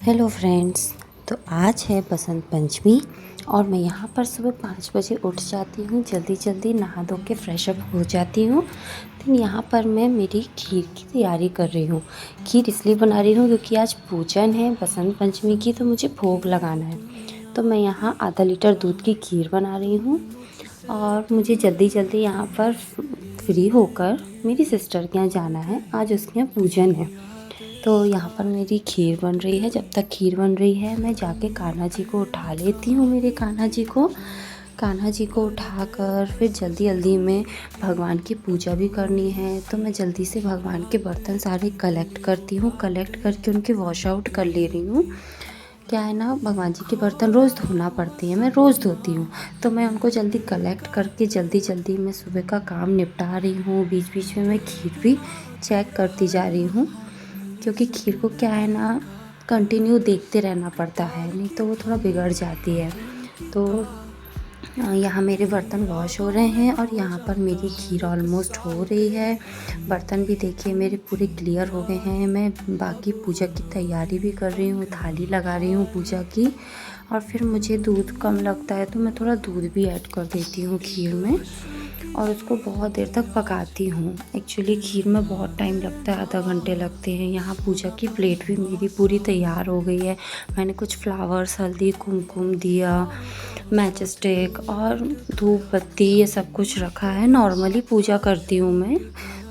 Hello friends. तो आज है बसंत पंचमी और मैं यहाँ पर सुबह 5 बजे उठ जाती हूँ। जल्दी जल्दी नहा धो के फ्रेश अप हो जाती हूँ। तो यहाँ पर मैं मेरी खीर की तैयारी कर रही हूँ। खीर इसलिए बना रही हूँ क्योंकि आज पूजन है बसंत पंचमी की, तो मुझे भोग लगाना है। तो मैं यहाँ आधा लीटर दूध की खीर बना रही हूँ और मुझे जल्दी जल्दी यहाँ पर फ्री होकर मेरी सिस्टर के यहाँ जाना है। आज उसके यहाँ पूजन है। तो यहाँ पर मेरी खीर बन रही है। जब तक खीर बन रही है मैं जाके कान्हा जी को उठा लेती हूँ। मेरे कान्हा जी को उठाकर फिर जल्दी जल्दी में भगवान की पूजा भी करनी है। तो मैं जल्दी से भगवान के बर्तन सारे कलेक्ट करती हूँ। कलेक्ट करके उनके वॉश आउट कर ले रही हूँ। क्या है ना, भगवान जी के बर्तन रोज़ धोना पड़ते हैं, मैं रोज़ धोती हूँ। तो मैं उनको जल्दी कलेक्ट करके जल्दी जल्दी मैं सुबह का काम निपटा रही हूँ। बीच बीच में मैं खीर भी चेक करती जा रही हूँ, क्योंकि खीर को क्या है ना, कंटिन्यू देखते रहना पड़ता है, नहीं तो वो थोड़ा बिगड़ जाती है। तो यहाँ मेरे बर्तन वॉश हो रहे हैं और यहाँ पर मेरी खीर ऑलमोस्ट हो रही है। बर्तन भी देखिए मेरे पूरे क्लियर हो गए हैं। मैं बाकी पूजा की तैयारी भी कर रही हूँ, थाली लगा रही हूँ पूजा की। और फिर मुझे दूध कम लगता है तो मैं थोड़ा दूध भी ऐड कर देती हूँ खीर में और उसको बहुत देर तक पकाती हूँ। एक्चुअली खीर में बहुत टाइम लगता है, आधा घंटे लगते हैं। यहाँ पूजा की प्लेट भी मेरी पूरी तैयार हो गई है। मैंने कुछ फ्लावर्स, हल्दी, कुमकुम, दिया, मैच स्टिक और धूप बत्ती ये सब कुछ रखा है। नॉर्मली पूजा करती हूँ मैं,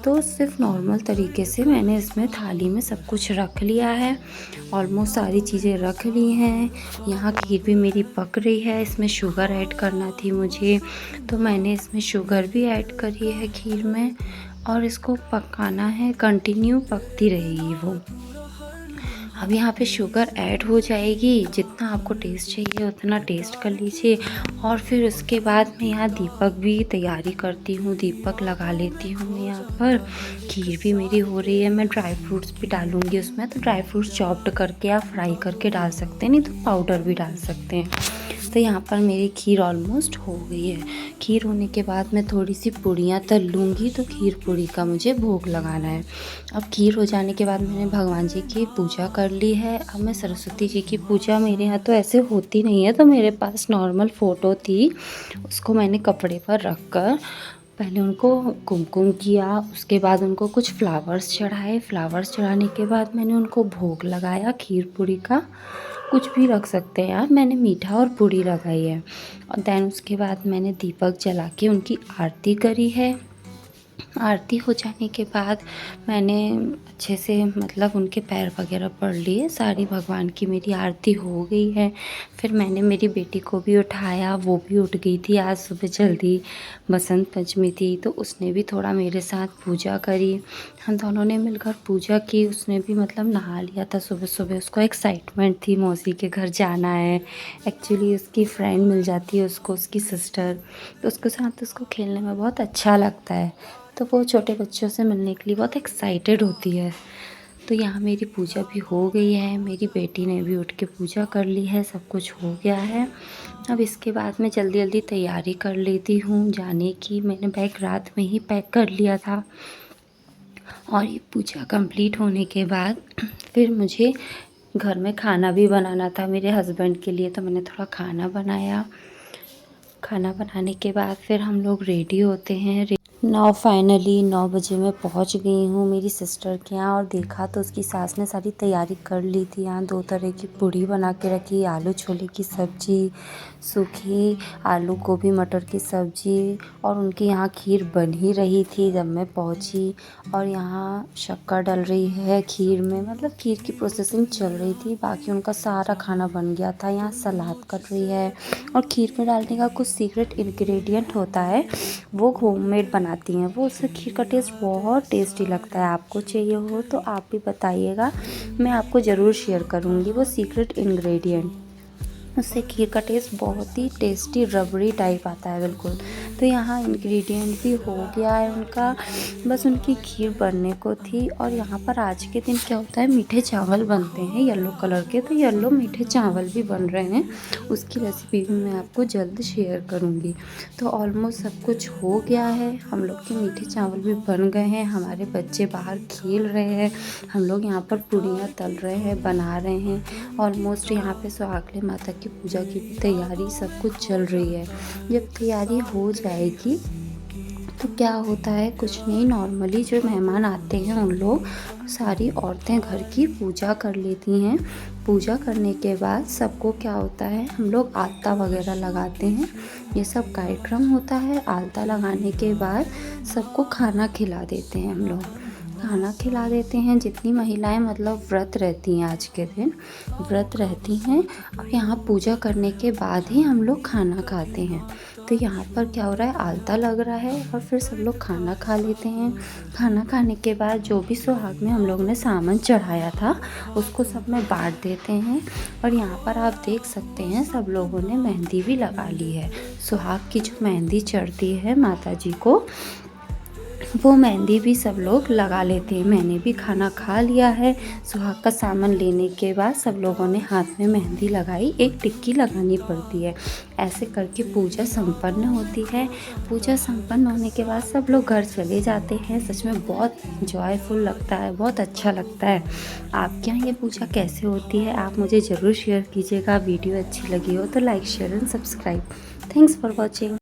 तो सिर्फ नॉर्मल तरीके से मैंने इसमें थाली में सब कुछ रख लिया है। ऑलमोस्ट सारी चीज़ें रख ली हैं। यहाँ खीर भी मेरी पक रही है। इसमें शुगर ऐड करना थी मुझे, तो मैंने इसमें शुगर भी ऐड करी है खीर में और इसको पकाना है, कंटिन्यू पकती रहेगी वो। अब यहाँ पे शुगर ऐड हो जाएगी। जितना आपको टेस्ट चाहिए उतना टेस्ट कर लीजिए। और फिर उसके बाद मैं यहाँ दीपक भी तैयारी करती हूँ, दीपक लगा लेती हूँ मैं यहाँ पर। खीर भी मेरी हो रही है। मैं ड्राई फ्रूट्स भी डालूँगी उसमें, तो ड्राई फ्रूट्स चॉप्ड करके या फ्राई करके डाल सकते हैं, नहीं तो पाउडर भी डाल सकते हैं। तो यहाँ पर मेरी खीर ऑलमोस्ट हो गई है। खीर होने के बाद मैं थोड़ी सी पूड़ियाँ तल लूँगी, तो खीर पूड़ी का मुझे भोग लगाना है। अब खीर हो जाने के बाद मैंने भगवान जी की पूजा कर ली है। अब मैं सरस्वती जी की पूजा, मेरे यहाँ तो ऐसे होती नहीं है, तो मेरे पास नॉर्मल फ़ोटो थी, उसको मैंने कपड़े पर रख कर पहले उनको कुमकुम किया। उसके बाद उनको कुछ फ्लावर्स चढ़ाए। फ्लावर्स चढ़ाने के बाद मैंने उनको भोग लगाया खीर पूड़ी का। कुछ भी रख सकते हैं आप, मैंने मीठा और पूड़ी लगाई है। और दैन उसके बाद मैंने दीपक जला के उनकी आरती करी है। आरती हो जाने के बाद मैंने अच्छे से मतलब उनके पैर वगैरह पढ़ लिए। सारी भगवान की मेरी आरती हो गई है। फिर मैंने मेरी बेटी को भी उठाया, वो भी उठ गई थी आज सुबह जल्दी, बसंत पंचमी थी, तो उसने भी थोड़ा मेरे साथ पूजा करी। हम दोनों ने मिलकर पूजा की। उसने भी मतलब नहा लिया था सुबह सुबह। उसको एक्साइटमेंट थी, मौसी के घर जाना है। एक्चुअली उसकी फ्रेंड मिल जाती है उसको, उसकी सिस्टर, तो उसके साथ उसको खेलने में बहुत अच्छा लगता है। तो वो छोटे बच्चों से मिलने के लिए बहुत एक्साइटेड होती है। तो यहाँ मेरी पूजा भी हो गई है। मेरी बेटी ने भी उठ के पूजा कर ली है, सब कुछ हो गया है। अब इसके बाद मैं जल्दी जल्दी तैयारी कर लेती हूँ जाने की। मैंने बैग रात में ही पैक कर लिया था। और ये पूजा कंप्लीट होने के बाद फिर मुझे घर में खाना भी बनाना था मेरे हस्बैंड के लिए, तो मैंने थोड़ा खाना बनाया। खाना बनाने के बाद फिर हम लोग रेडी होते हैं। फाइनली 9 बजे मैं पहुंच गई हूँ मेरी सिस्टर के यहाँ। और देखा तो उसकी सास ने सारी तैयारी कर ली थी। यहाँ 2 तरह की पूड़ी बना के रखी, आलू छोले की सब्ज़ी, सूखी आलू गोभी मटर की सब्ज़ी, और उनकी यहाँ खीर बन ही रही थी जब मैं पहुँची। और यहाँ शक्कर डल रही है खीर में, मतलब खीर की प्रोसेसिंग चल रही थी। बाकी उनका सारा खाना बन गया था। यहाँ सलाद कट रही है। और खीर में डालने का कुछ सीक्रेट इंग्रेडिएंट होता है, वो होममेड बनाती हैं वो, उससे खीर का टेस्ट बहुत टेस्टी लगता है। आपको चाहिए हो तो आप भी बताइएगा, मैं आपको ज़रूर शेयर करूँगी वो सीक्रेट इंग्रेडिएंट। उससे खीर का टेस्ट बहुत ही टेस्टी रबड़ी टाइप आता है बिल्कुल। तो यहाँ इंग्रेडिएंट भी हो गया है उनका, बस उनकी खीर बनने को थी। और यहाँ पर आज के दिन क्या होता है, मीठे चावल बनते हैं येलो कलर के, तो येलो मीठे चावल भी बन रहे हैं। उसकी रेसिपी भी मैं आपको जल्द शेयर करूँगी। तो ऑलमोस्ट सब कुछ हो गया है, हम लोग के मीठे चावल भी बन गए हैं, हमारे बच्चे बाहर खेल रहे हैं, हम लोग यहाँ पर पूड़ियाँ तल रहे हैं, बना रहे हैं। ऑलमोस्ट यहाँ पे सुहागले माता की पूजा की भी तैयारी सब कुछ चल रही है। जब तैयारी हो जाएगी तो क्या होता है, कुछ नहीं, नॉर्मली जो मेहमान आते हैं उन लोग सारी औरतें घर की पूजा कर लेती हैं। पूजा करने के बाद सबको क्या होता है, हम लोग आलता वगैरह लगाते हैं, ये सब कार्यक्रम होता है। आलता लगाने के बाद सबको खाना खिला देते हैं, हम लोग खाना खिला देते हैं। जितनी महिलाएं मतलब व्रत रहती हैं, आज के दिन व्रत रहती हैं, और यहाँ पूजा करने के बाद ही हम लोग खाना खाते हैं। तो यहाँ पर क्या हो रहा है, आलता लग रहा है और फिर सब लोग खाना खा लेते हैं। खाना खाने के बाद जो भी सुहाग में हम लोग ने सामान चढ़ाया था उसको सब में बांट देते हैं। और यहाँ पर आप देख सकते हैं सब लोगों ने मेहंदी भी लगा ली है। सुहाग की जो मेहंदी चढ़ती है माता जी को, वो मेहंदी भी सब लोग लगा लेते हैं। मैंने भी खाना खा लिया है। सुहाग का सामान लेने के बाद सब लोगों ने हाथ में मेहंदी लगाई, एक टिक्की लगानी पड़ती है। ऐसे करके पूजा संपन्न होती है। पूजा संपन्न होने के बाद सब लोग घर चले जाते हैं। सच में बहुत जॉयफुल लगता है, बहुत अच्छा लगता है। आपके यहाँ ये पूजा कैसे होती है आप मुझे ज़रूर शेयर कीजिएगा। वीडियो अच्छी लगी हो तो like share and subscribe. Thanks for watching.